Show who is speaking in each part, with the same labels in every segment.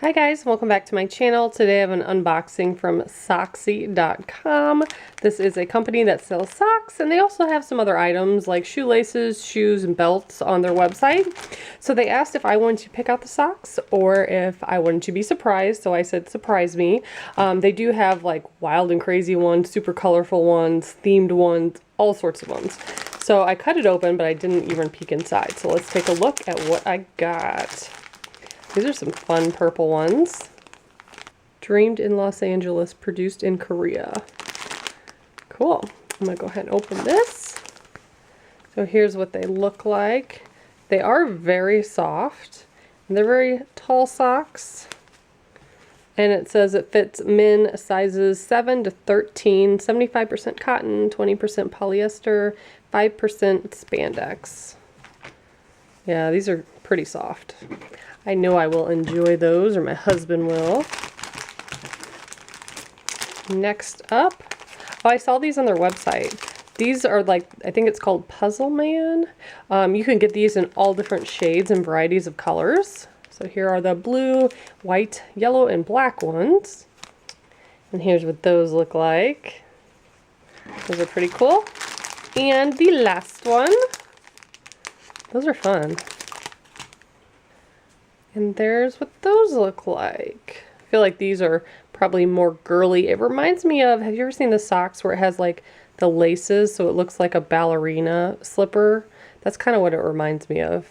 Speaker 1: Hi guys, welcome back to my channel. Today I have an unboxing from Soxy.com. This is a company that sells socks, and they also have some other items like shoelaces, shoes, and belts on their website. So they asked if I wanted to pick out the socks or if I wanted to be surprised, so I said surprise me. They do have like wild and crazy ones, super colorful ones, themed ones, all sorts of ones. So I cut it open, but I didn't even peek inside. So let's take a look at what I got. These are some fun purple ones. Dreamed in Los Angeles, produced in Korea. Cool. I'm gonna go ahead and open this. So here's what they look like. They are very soft, and they're very tall socks. And it says it fits men sizes 7 to 13, 75% cotton, 20% polyester, 5% spandex. Yeah, these are pretty soft. I know I will enjoy those, or my husband will. Next up, oh, I saw these on their website. These are like, I think it's called Puzzle Man. You can get these in all different shades and varieties of colors. So here are the blue, white, yellow, and black ones. And here's what those look like. Those are pretty cool. And the last one. Those are fun. And there's what those look like. I feel like these are probably more girly. It reminds me of, have you ever seen the socks where it has like the laces so it looks like a ballerina slipper? That's kind of what it reminds me of.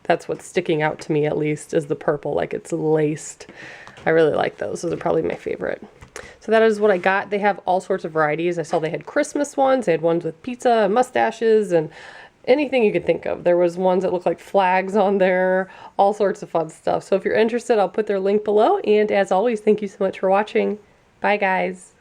Speaker 1: That's what's sticking out to me, at least, is the purple, like it's laced. I really like those. Those are probably my favorite. So that is what I got. They have all sorts of varieties. I saw they had Christmas ones. They had ones with pizza and mustaches and anything you could think of. There was ones that looked like flags on there, all sorts of fun stuff. So if you're interested, I'll put their link below. And as always, thank you so much for watching. Bye, guys.